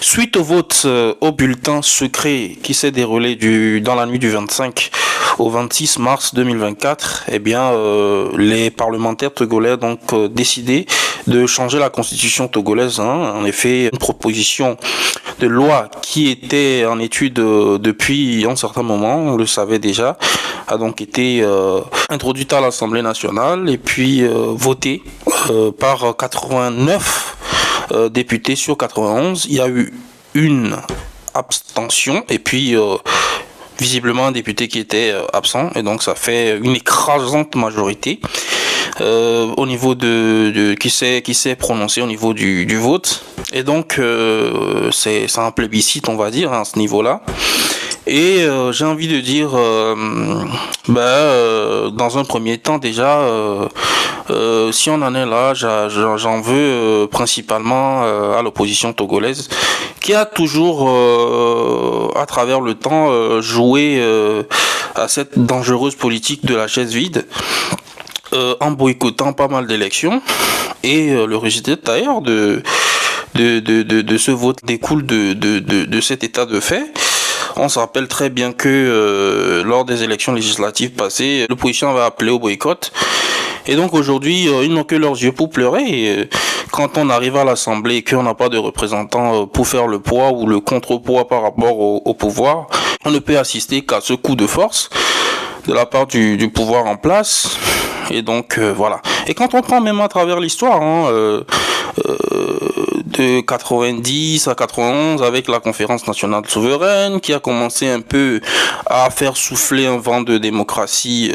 Suite au vote au bulletin secret qui s'est déroulé dans la nuit du 25 au 26 mars 2024, les parlementaires togolais ont donc décidé de changer la constitution togolaise. En effet, une proposition de loi qui était en étude depuis un certain moment, on le savait déjà, a donc été introduite à l'Assemblée nationale et puis votée par 89 députés sur 91. Il y a eu une abstention et puis visiblement un député qui était absent, et donc ça fait une écrasante majorité au niveau qui s'est prononcé au niveau du vote. Et donc c'est un plébiscite, on va dire, à ce niveau-là. Et j'ai envie de dire, dans un premier temps déjà, si on en est là, j'en veux principalement à l'opposition togolaise, qui a toujours, à travers le temps, joué à cette dangereuse politique de la chaise vide, en boycottant pas mal d'élections. Et le résultat d'ailleurs de ce vote découle de cet état de fait. On se rappelle très bien que lors des élections législatives passées, l'opposition avait appelé au boycott. Et donc aujourd'hui, ils n'ont que leurs yeux pour pleurer. Et quand on arrive à l'Assemblée et qu'on n'a pas de représentants pour faire le poids ou le contrepoids par rapport au pouvoir, on ne peut assister qu'à ce coup de force de la part du pouvoir en place. Et donc voilà. Et quand on prend même à travers l'histoire, de 90 à 91 avec la conférence nationale souveraine qui a commencé un peu à faire souffler un vent de démocratie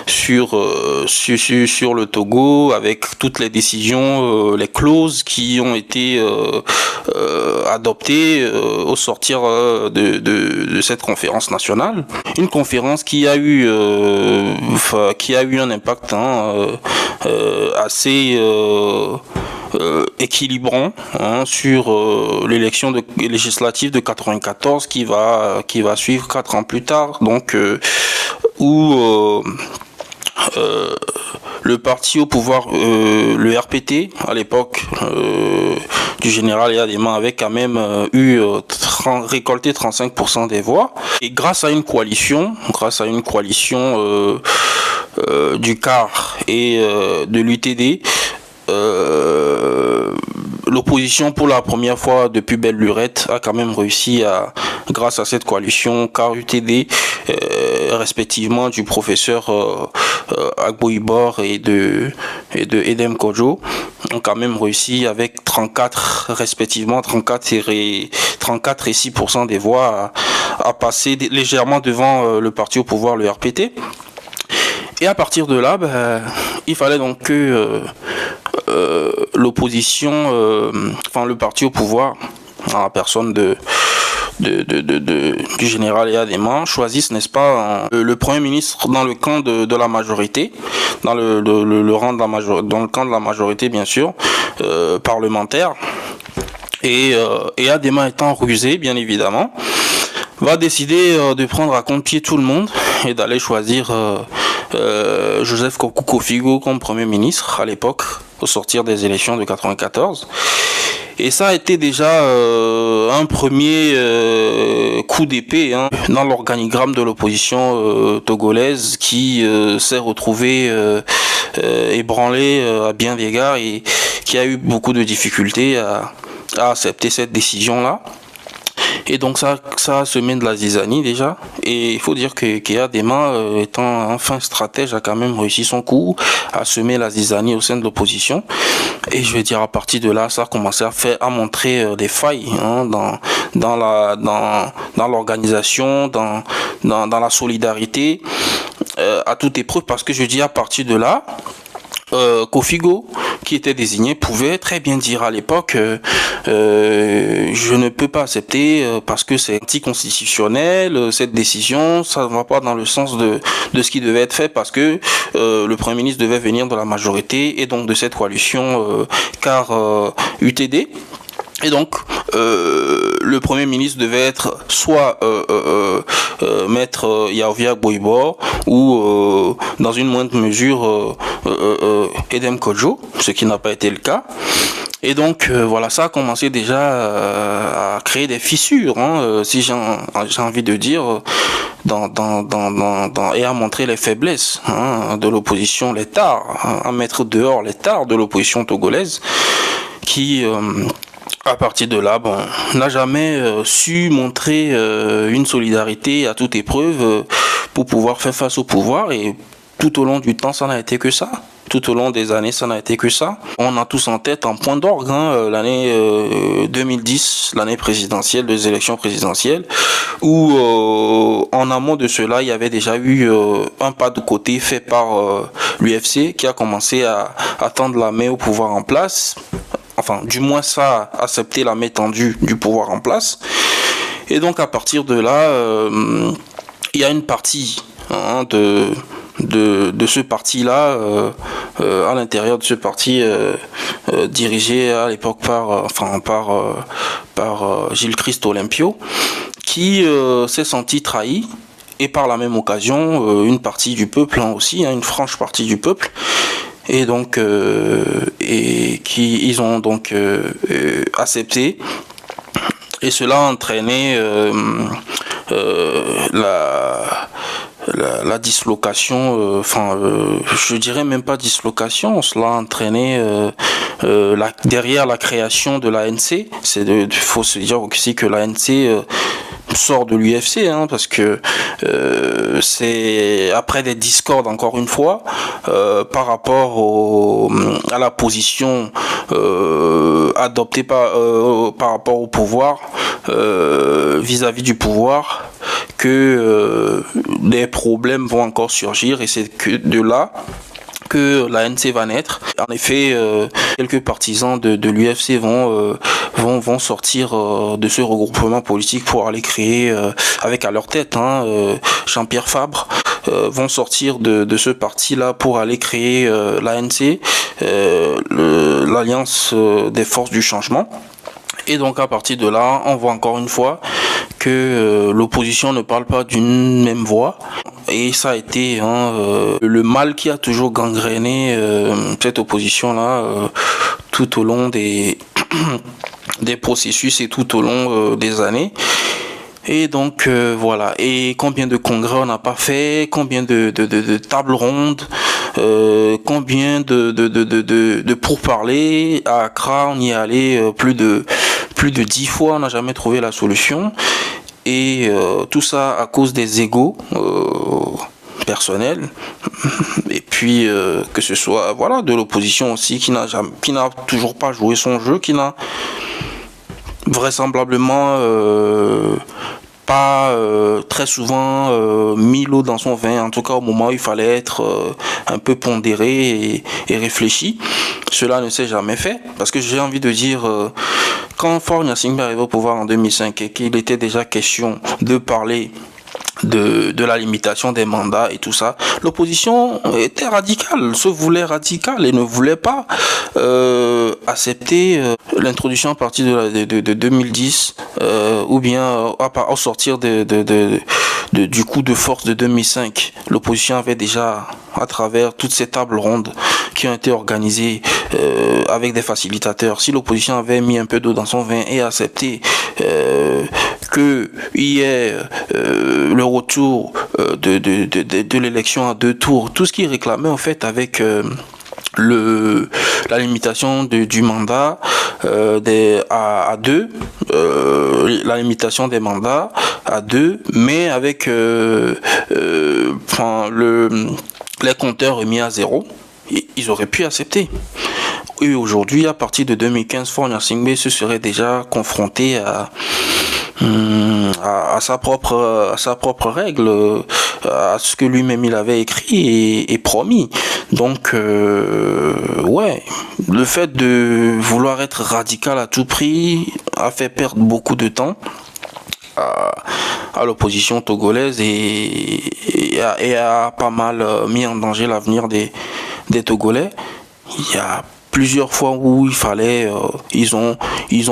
sur le Togo, avec toutes les décisions, les clauses qui ont été adoptées au sortir de cette conférence nationale. Une conférence qui a eu un impact assez équilibrant sur l'élection législative de 94 qui va suivre 4 ans plus tard, donc où le parti au pouvoir, le RPT à l'époque du général Yadema, avait quand même récolté 35% des voix, et grâce à une coalition du CAR et de l'UTD, l'opposition, pour la première fois depuis belle lurette, a quand même réussi grâce à cette coalition CAR-UTD, respectivement du professeur Agbo Ibor et de Edem Kodjo, ont quand même réussi avec respectivement 34 et 6% des voix à passer légèrement devant le parti au pouvoir, le RPT. Et à partir de là, il fallait donc que l'opposition, le parti au pouvoir, en la personne du général Yadema, choisisse, n'est-ce pas, le Premier ministre dans le camp de la majorité, dans le camp de la majorité, bien sûr, parlementaire. Et Yadema étant rusé, bien évidemment, va décider de prendre à compte-pied tout le monde et d'aller choisir Joseph Kokou-Kofigo comme Premier ministre à l'époque, au sortir des élections de 94. Et ça a été déjà un premier coup d'épée dans l'organigramme de l'opposition togolaise, qui s'est retrouvé ébranlé à bien des égards et qui a eu beaucoup de difficultés à accepter cette décision-là. Et donc ça a semé de la zizanie déjà, et il faut dire que Yadema, étant un fin stratège, a quand même réussi son coup à semer la zizanie au sein de l'opposition. Et je veux dire, à partir de là, ça a commencé à montrer des failles dans l'organisation, dans la solidarité, à toute épreuve, parce que je dis à partir de là, Kofigo, qui était désigné, pouvait très bien dire à l'époque je ne peux pas accepter parce que c'est anticonstitutionnel, cette décision, ça ne va pas dans le sens de ce qui devait être fait, parce que le Premier ministre devait venir de la majorité et donc de cette coalition car UTD. Et donc, le Premier ministre devait être soit Maître Yaouvia Agbo Ibor ou, dans une moindre mesure, Edem Kodjo, ce qui n'a pas été le cas. Et donc, voilà, ça a commencé déjà créé des fissures, si j'ai envie de dire, et à montrer les faiblesses de l'opposition, les tares, à mettre dehors les tares de l'opposition togolaise, qui à partir de là, n'a jamais su montrer une solidarité à toute épreuve pour pouvoir faire face au pouvoir, et tout au long du temps, ça n'a été que ça. Tout au long des années, ça n'a été que ça. On a tous en tête un point d'orgue, l'année 2010, l'année présidentielle, des élections présidentielles, où en amont de cela, il y avait déjà eu un pas de côté fait par l'UFC, qui a commencé à tendre la main au pouvoir en place. Enfin, du moins ça, accepter la main tendue du pouvoir en place. Et donc à partir de là, il y a une partie de ce parti-là, à l'intérieur de ce parti dirigé à l'époque par Gilles Christ Olympio, qui s'est senti trahi, et par la même occasion une partie du peuple aussi, une franche partie du peuple, et donc ils ont donc accepté, et cela a entraîné la dislocation, je dirais même pas dislocation, cela a entraîné derrière la création de l'ANC. Il faut se dire aussi que l'ANC sort de l'UFC, parce que c'est après des discordes, encore une fois, par rapport à la position adoptée par rapport au pouvoir, vis-à-vis du pouvoir, que des problèmes vont encore surgir, et c'est que de là que l'ANC va naître. En effet, quelques partisans de l'UFC vont sortir de ce regroupement politique pour aller créer, avec à leur tête Jean-Pierre Fabre, vont sortir de ce parti-là pour aller créer l'ANC, l'Alliance des forces du changement. Et donc à partir de là, on voit encore une fois que l'opposition ne parle pas d'une même voix, et ça a été le mal qui a toujours gangréné cette opposition-là tout au long des processus et tout au long des années. Et donc voilà, et combien de congrès on n'a pas fait, combien de tables rondes, combien de pourparlers. À Accra, on y est allé plus de 10 fois, on n'a jamais trouvé la solution, et tout ça à cause des égos personnels, et puis que ce soit de l'opposition aussi, qui n'a toujours pas joué son jeu, qui n'a vraisemblablement pas très souvent mis l'eau dans son vin, en tout cas au moment où il fallait être un peu pondéré et réfléchi. Cela ne s'est jamais fait, parce que j'ai envie de dire, quand Faure Gnassingbé est arrivé au pouvoir en 2005 et qu'il était déjà question de parler de la limitation des mandats et tout ça, l'opposition était radicale, se voulait radicale, et ne voulait pas accepter l'introduction à partir de 2010 ou bien au sortir du coup de force de 2005. L'opposition avait déjà, à travers toutes ces tables rondes qui ont été organisées avec des facilitateurs, si l'opposition avait mis un peu d'eau dans son vin et accepté qu'il y ait le retour de l'élection à 2 tours, tout ce qui réclamait en fait avec la limitation du mandat à 2, la limitation des mandats à 2, mais avec les compteurs remis à 0, ils auraient pu accepter. Et aujourd'hui, à partir de 2015, Faure Gnassingbé se serait déjà confronté à sa propre règle, à ce que lui-même il avait écrit et promis. Donc le fait de vouloir être radical à tout prix a fait perdre beaucoup de temps à l'opposition togolaise et a pas mal mis en danger l'avenir des Togolais. Il y a plusieurs fois où il fallait, ils ont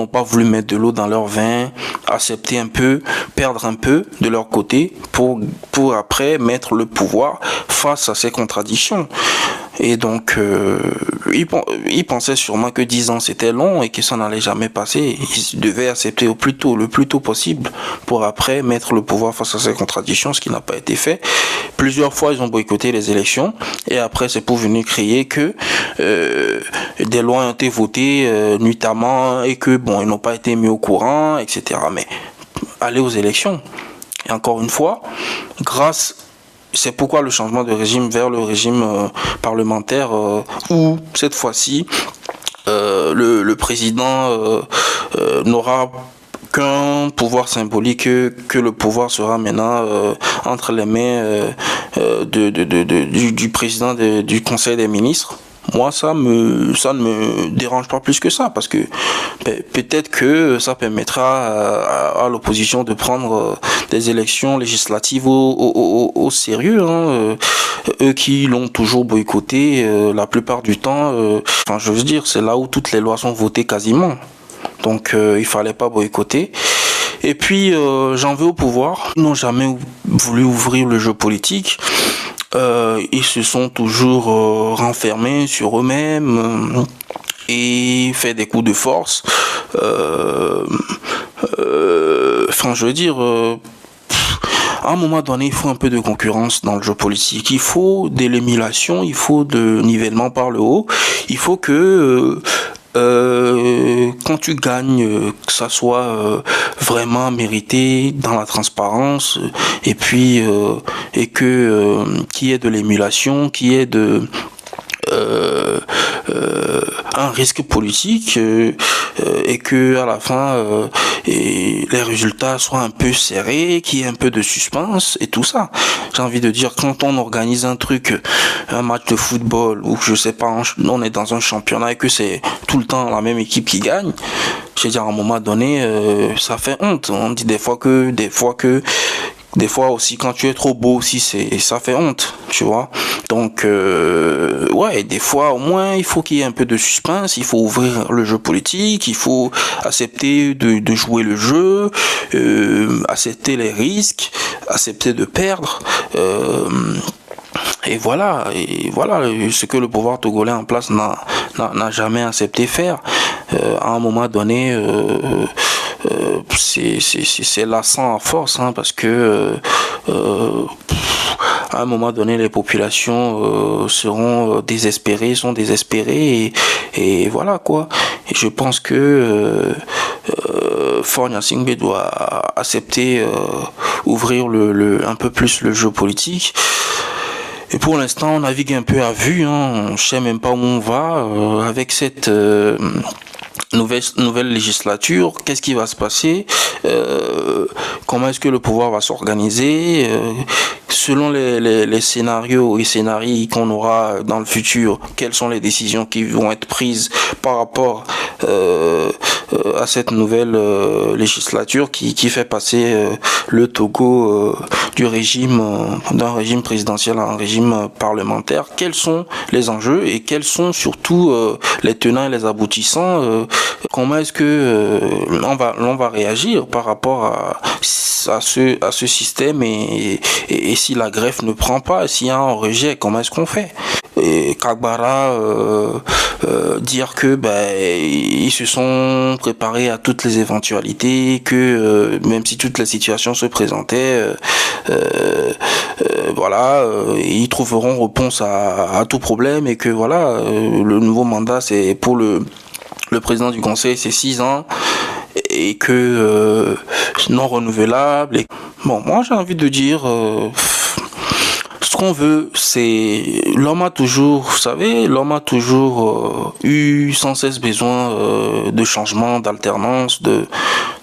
pas voulu mettre de l'eau dans leur vin, accepter un peu, perdre un peu de leur côté pour après mettre le pouvoir face à ces contradictions. Et donc, il pensait sûrement que 10 ans c'était long et que ça n'allait jamais passer. Il devait accepter le plus tôt possible, pour après mettre le pouvoir face à ces contradictions, ce qui n'a pas été fait. Plusieurs fois, ils ont boycotté les élections et après, c'est pour venir crier que des lois ont été votées nuitamment et que, bon, ils n'ont pas été mis au courant, etc. Mais aller aux élections. Et encore une fois, c'est pourquoi le changement de régime vers le régime parlementaire où cette fois-ci le président n'aura qu'un pouvoir symbolique, que le pouvoir sera maintenant entre les mains du président du Conseil des ministres. Moi, ça ne me dérange pas plus que ça, parce que peut-être que ça permettra à l'opposition de prendre des élections législatives au sérieux. Eux qui l'ont toujours boycotté la plupart du temps. Je veux dire, c'est là où toutes les lois sont votées quasiment. Donc, il fallait pas boycotter. Et puis, j'en veux au pouvoir. Ils n'ont jamais voulu ouvrir le jeu politique. Ils se sont toujours renfermés sur eux-mêmes et fait des coups de force. Je veux dire, à un moment donné, il faut un peu de concurrence dans le jeu politique. Il faut de l'émulation, il faut de nivellement par le haut. Il faut que quand tu gagnes, que ça soit vraiment mérité dans la transparence, et puis qu'il y ait de l'émulation, qu'il y ait un risque politique et que à la fin les résultats soient un peu serrés, qu'il y ait un peu de suspense et tout ça. J'ai envie de dire, quand on organise un match de football ou je sais pas, on est dans un championnat et que c'est tout le temps la même équipe qui gagne, je veux dire, à un moment donné, ça fait honte. On dit des fois aussi, quand tu es trop beau aussi, ça fait honte, tu vois. Donc, des fois, au moins, il faut qu'il y ait un peu de suspense, il faut ouvrir le jeu politique, il faut accepter de jouer le jeu, accepter les risques, accepter de perdre, et voilà, ce que le pouvoir togolais en place n'a jamais accepté faire. À un moment donné, c'est lassant à force, parce que à un moment donné, les populations sont désespérées et voilà quoi. Et je pense que Faure Gnassingbé doit accepter ouvrir un peu plus le jeu politique. Et pour l'instant, on navigue un peu à vue, on ne sait même pas où on va avec cette nouvelle législature. Qu'est-ce qui va se passer, comment est-ce que le pouvoir va s'organiser, selon les scénarios et scénarii qu'on aura dans le futur, quelles sont les décisions qui vont être prises par rapport à cette nouvelle législature qui fait passer le Togo d'un régime présidentiel à un régime parlementaire. Quels sont les enjeux et quels sont surtout les tenants et les aboutissants, comment est-ce que on va réagir par rapport à ce système et si la greffe ne prend pas, s'il y a un rejet, comment est-ce qu'on fait? Et Kagbara dire que ils se sont préparés à toutes les éventualités, que même si toutes les situations se présentaient, ils trouveront réponse à tout problème et que le nouveau mandat c'est pour le président du conseil, c'est 6 ans et que non renouvelable. Bon, moi j'ai envie de dire, ce qu'on veut, c'est l'homme a toujours eu sans cesse besoin de changement, d'alternance, de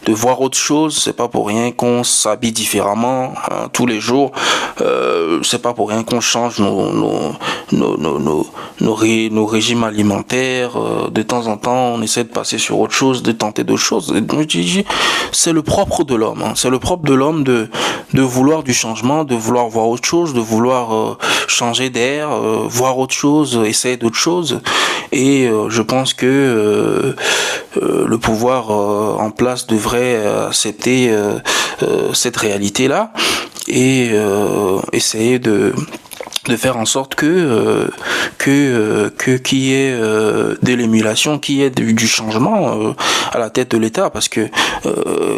voir autre chose. C'est pas pour rien qu'on s'habille différemment tous les jours. C'est pas pour rien qu'on change nos régimes alimentaires. De temps en temps, on essaie de passer sur autre chose, de tenter d'autres choses. C'est le propre de l'homme. C'est le propre de l'homme de vouloir du changement, de vouloir voir autre chose, de vouloir changer d'air, voir autre chose, essayer d'autres choses. Et je pense que le pouvoir en place devrait accepter cette réalité-là et essayer de de faire en sorte qu'il y ait de l'émulation, qu'il y ait du changement à la tête de l'État, parce que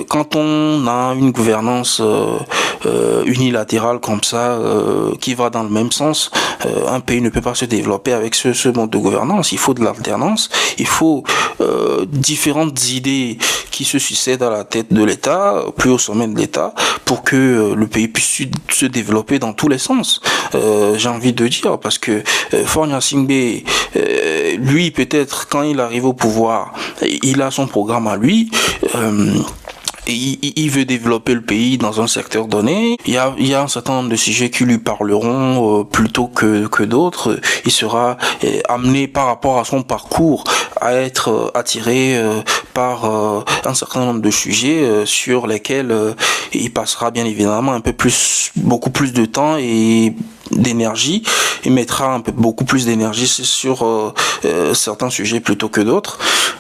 quand on a une gouvernance unilatérale comme ça, qui va dans le même sens, un pays ne peut pas se développer avec ce mode de gouvernance. Il faut de l'alternance, il faut différentes idées qui se succèdent à la tête de l'État, plus au sommet de l'État, pour que le pays puisse se développer dans tous les sens. J'ai envie de dire, parce que Faure Gnassingbé, lui, peut-être, quand il arrive au pouvoir, il a son programme à lui. Il veut développer le pays dans un secteur donné. Il y a un certain nombre de sujets qui lui parleront plutôt que d'autres. Il sera amené par rapport à son parcours à être attiré par un certain nombre de sujets sur lesquels il passera bien évidemment beaucoup plus de temps et d'énergie. Il mettra beaucoup plus d'énergie sur certains sujets plutôt que d'autres.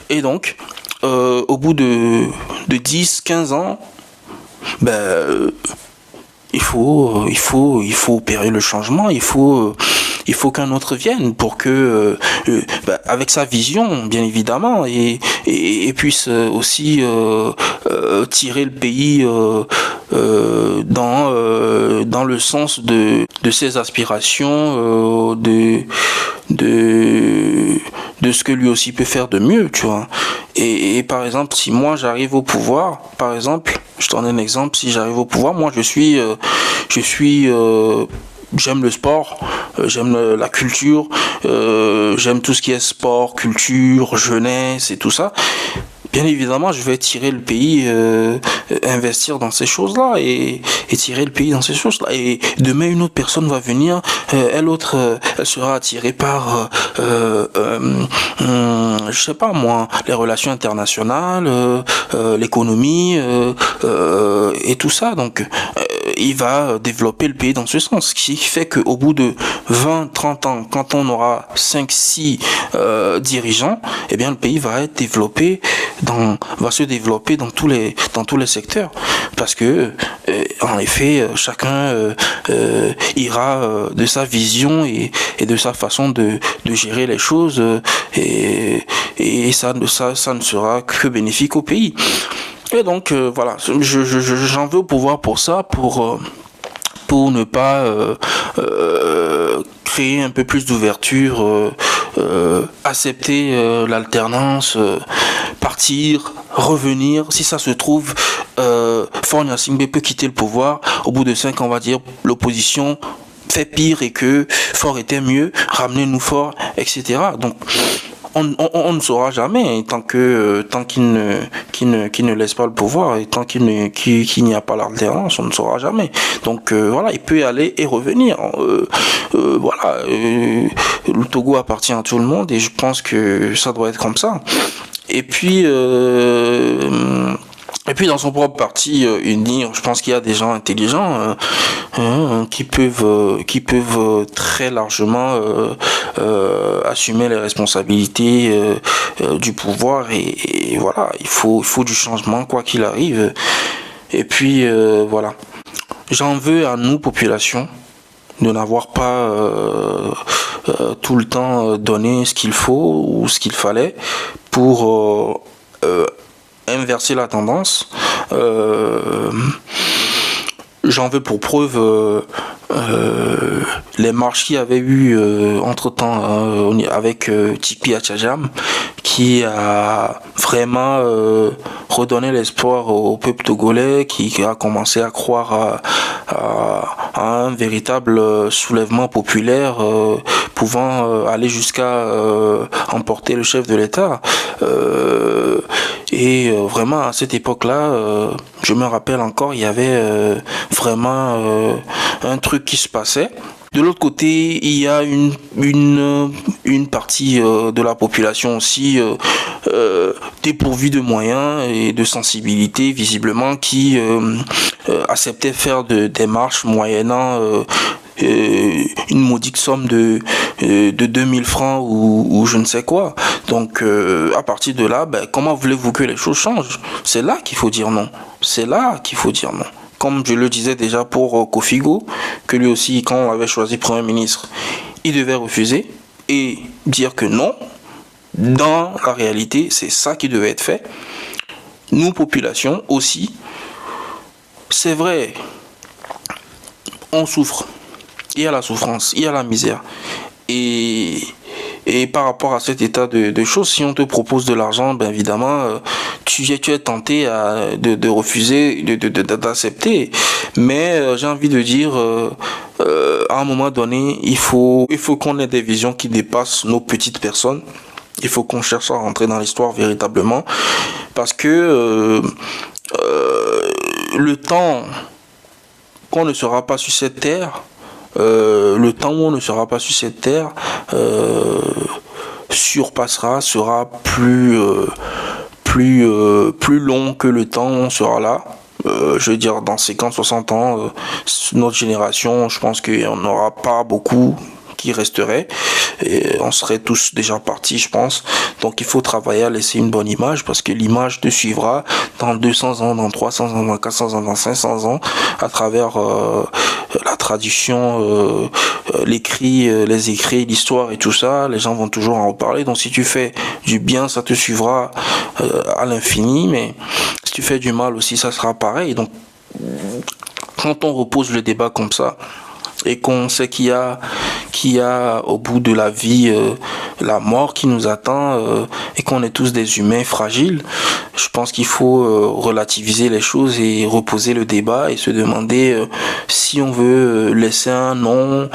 Et donc, au bout de 10-15 ans, il faut opérer le changement, il faut qu'un autre vienne pour que, avec sa vision, bien évidemment, et puisse aussi tirer le pays dans le sens de ses aspirations, de ce que lui aussi peut faire de mieux, tu vois. Et par exemple, si moi j'arrive au pouvoir, par exemple, je donne un exemple, si j'arrive au pouvoir, moi j'aime le sport, j'aime la culture, j'aime tout ce qui est sport, culture, jeunesse et tout ça. Bien évidemment, je vais tirer le pays, investir dans ces choses-là et tirer le pays dans ces choses-là. Et demain, une autre personne va venir, elle sera attirée par, je sais pas moi, les relations internationales, l'économie et tout ça. Donc, il va développer le pays dans ce sens. Ce qui fait qu'au bout de 20-30 ans, quand on aura 5-6 dirigeants, eh bien, le pays va se développer dans tous les secteurs, parce que en effet chacun ira de sa vision et de sa façon de gérer les choses, et ça ne sera que bénéfique au pays. Et donc voilà, j'en veux au pouvoir pour ça, pour ne pas créer un peu plus d'ouverture, accepter l'alternance, partir, revenir. Si ça se trouve, Faure Gnassingbé peut quitter le pouvoir. Au bout de 5 ans, on va dire, l'opposition fait pire et que Faure était mieux, ramenez-nous Faure, etc. Donc, on ne saura jamais tant qu'il ne laisse pas le pouvoir, et tant qu'il n'y a pas l'alternance, on ne saura jamais. Donc voilà, il peut y aller et revenir. Voilà, le Togo appartient à tout le monde et je pense que ça doit être comme ça. Et puis dans son propre parti unir, je pense qu'il y a des gens intelligents qui peuvent très largement assumer les responsabilités du pouvoir, et voilà, il faut du changement quoi qu'il arrive. Et puis voilà, j'en veux à nous, population, de n'avoir pas tout le temps donné ce qu'il faut ou ce qu'il fallait pour inverser la tendance. J'en veux pour preuve les marches qu'il y avait eu entre-temps avec Tipi Atchajam, qui a vraiment redonné l'espoir au peuple togolais, qui a commencé à croire à un véritable soulèvement populaire pouvant aller jusqu'à emporter le chef de l'État. Et vraiment à cette époque-là, je me rappelle encore, il y avait vraiment un truc qui se passait. De l'autre côté, il y a une partie de la population aussi dépourvue de moyens et de sensibilité, visiblement, qui acceptait faire des marches moyennant une modique somme de 2000 francs ou je ne sais quoi. Donc à partir de là, comment voulez-vous que les choses changent? C'est là qu'il faut dire non. C'est là qu'il faut dire non. comme je le disais déjà pour Kofigo, que lui aussi, quand on avait choisi Premier ministre, il devait refuser et dire que non. Dans la réalité, c'est ça qui devait être fait. Nous, population, aussi, c'est vrai, on souffre. Il y a la souffrance, il y a la misère. Et par rapport à cet état de choses, si on te propose de l'argent, ben évidemment, tu es tenté de refuser, d'accepter. Mais j'ai envie de dire, à un moment donné, il faut qu'on ait des visions qui dépassent nos petites personnes. Il faut qu'on cherche à rentrer dans l'histoire véritablement. Parce que le temps qu'on ne sera pas sur cette terre, le temps où on ne sera pas sur cette terre sera plus long que le temps où on sera là. Je veux dire, dans 50, 60 ans, notre génération, je pense qu'il n'y en aura pas beaucoup qui resterait et on serait tous déjà partis, je pense. Donc il faut travailler à laisser une bonne image, parce que l'image te suivra dans 200 ans, dans 300 ans, dans 400 ans, dans 500 ans, à travers la tradition, l'écrit, les écrits, l'histoire et tout ça. Les gens vont toujours en reparler. Donc si tu fais du bien, ça te suivra à l'infini, mais si tu fais du mal aussi, ça sera pareil. Donc quand on repose le débat comme ça, et qu'on sait qu'il y a au bout de la vie la mort qui nous attend, et qu'on est tous des humains fragiles, je pense qu'il faut relativiser les choses et reposer le débat et se demander si on veut laisser un nom,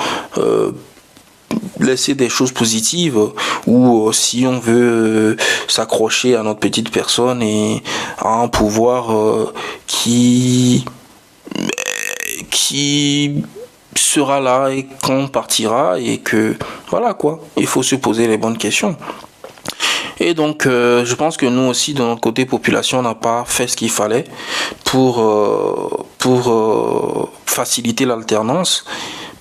laisser des choses positives, ou si on veut s'accrocher à notre petite personne et à un pouvoir qui sera là et quand on partira, et que voilà quoi, il faut se poser les bonnes questions. Et donc je pense que nous aussi, de notre côté population, on n'a pas fait ce qu'il fallait pour faciliter l'alternance.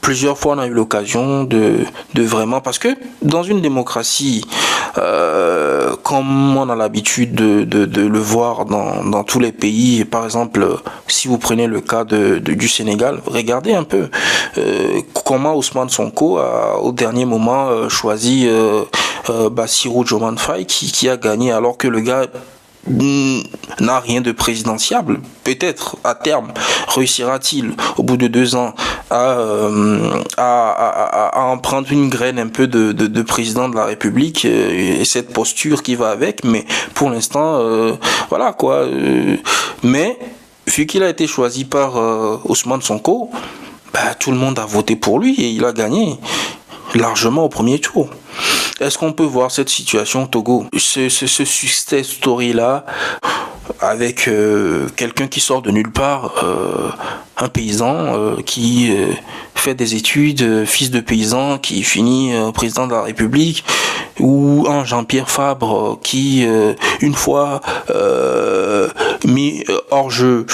Plusieurs fois on a eu l'occasion de vraiment, parce que dans une démocratie, comme on a l'habitude de le voir dans tous les pays, par exemple si vous prenez le cas du Sénégal, regardez un peu comment Ousmane Sonko a au dernier moment choisi Bassirou Diomaye Faye qui a gagné, alors que le gars n'a rien de présidentiable. Peut-être à terme réussira-t-il au bout de 2 ans à en prendre une graine un peu de président de la République, et cette posture qui va avec, mais pour l'instant voilà quoi, mais vu qu'il a été choisi par Ousmane Sonko, tout le monde a voté pour lui et il a gagné largement au premier tour. Est-ce qu'on peut voir cette situation au Togo, ce success story là, avec quelqu'un qui sort de nulle part, un paysan qui fait des études, fils de paysan qui finit président de la République, ou un Jean-Pierre Fabre qui une fois mis hors jeu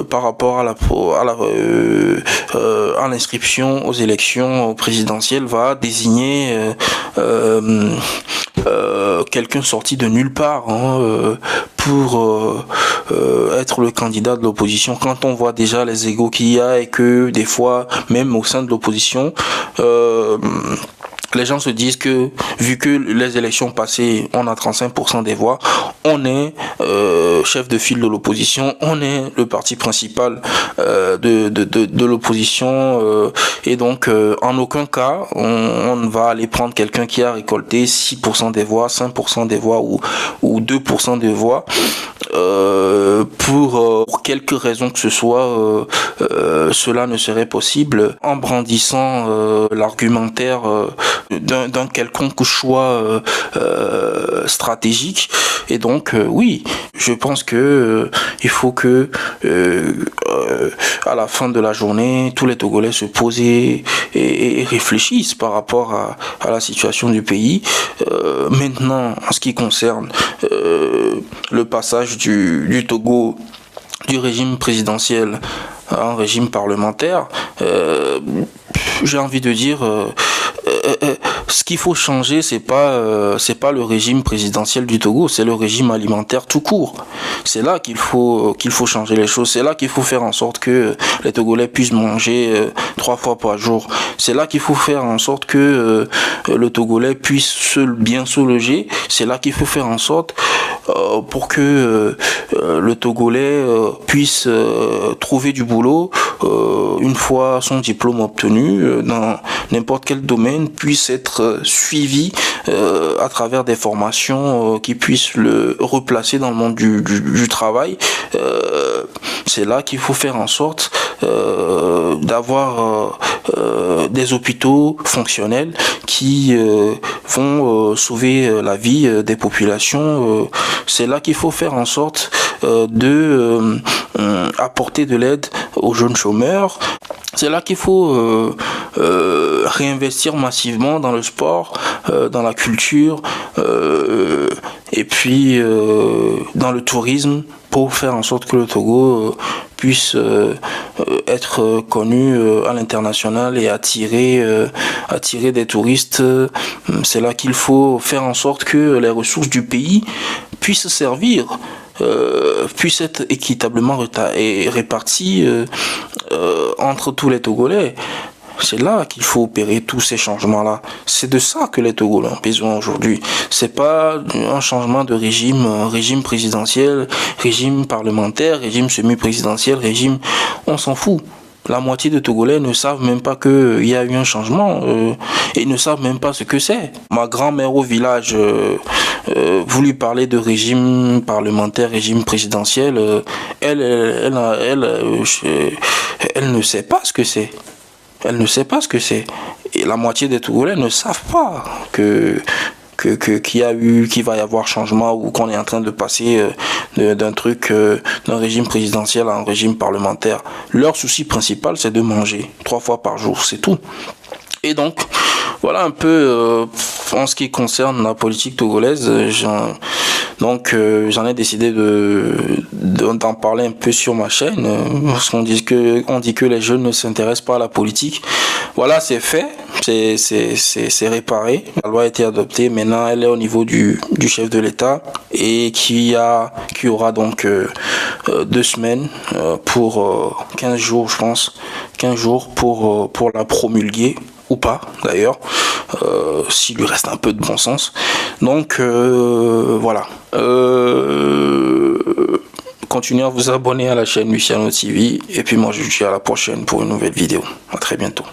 par rapport à l'inscription aux élections présidentielles, va désigner quelqu'un sorti de nulle part pour être le candidat de l'opposition, quand on voit déjà les égos qu'il y a, et que des fois même au sein de l'opposition les gens se disent que, vu que les élections passées, on a 35% des voix, on est chef de file de l'opposition, on est le parti principal de l'opposition, et donc en aucun cas on ne va aller prendre quelqu'un qui a récolté 6% des voix, 5% des voix ou 2% des voix, pour quelque raison que ce soit. Cela ne serait possible en brandissant l'argumentaire d'un quelconque choix stratégique. Et donc oui, je pense que il faut que à la fin de la journée, tous les Togolais se posent et réfléchissent par rapport à la situation du pays. Maintenant, en ce qui concerne le passage du Togo du régime présidentiel à un régime parlementaire, j'ai envie de dire Ce qu'il faut changer, c'est pas le régime présidentiel du Togo, c'est le régime alimentaire tout court. C'est là qu'il faut changer les choses. C'est là qu'il faut faire en sorte que les Togolais puissent manger 3 fois par jour. C'est là qu'il faut faire en sorte que le Togolais puisse bien se loger. C'est là qu'il faut faire en sorte pour que le Togolais puisse trouver du boulot une fois son diplôme obtenu dans n'importe quel domaine, puisse être suivi à travers des formations qui puissent le replacer dans le monde du travail. C'est là qu'il faut faire en sorte d'avoir des hôpitaux fonctionnels qui vont sauver la vie des populations. C'est là qu'il faut faire en sorte de apporter de l'aide aux jeunes chômeurs. C'est là qu'il faut réinvestir massivement dans le sport, dans la culture, et puis dans le tourisme, pour faire en sorte que le Togo puisse être connu à l'international et attirer des touristes. C'est là qu'il faut faire en sorte que les ressources du pays puissent servir, puissent être équitablement réparties entre tous les Togolais. C'est là qu'il faut opérer tous ces changements-là. C'est de ça que les Togolais ont besoin aujourd'hui. C'est pas un changement de régime, régime présidentiel, régime parlementaire, régime semi-présidentiel, régime... On s'en fout. La moitié des Togolais ne savent même pas qu'il y a eu un changement et ne savent même pas ce que c'est. Ma grand-mère au village, vous lui parlez de régime parlementaire, régime présidentiel, elle ne sait pas ce que c'est. Elle ne sait pas ce que c'est. Et la moitié des Togolais ne savent pas qu'il va y avoir changement ou qu'on est en train de passer d'un régime présidentiel à un régime parlementaire. Leur souci principal, c'est de manger 3 fois par jour, c'est tout. Et donc, voilà un peu en ce qui concerne la politique togolaise. J'en ai décidé d'en parler un peu sur ma chaîne, parce qu'on dit que les jeunes ne s'intéressent pas à la politique. Voilà, c'est fait, c'est réparé. La loi a été adoptée, maintenant elle est au niveau du chef de l'État et qui aura donc 2 semaines pour 15 jours, je pense, 15 jours pour la promulguer. Ou pas d'ailleurs, s'il lui reste un peu de bon sens. Donc voilà. Continuez à vous abonner à la chaîne Luciano TV. Et puis moi je vous dis à la prochaine pour une nouvelle vidéo. À très bientôt.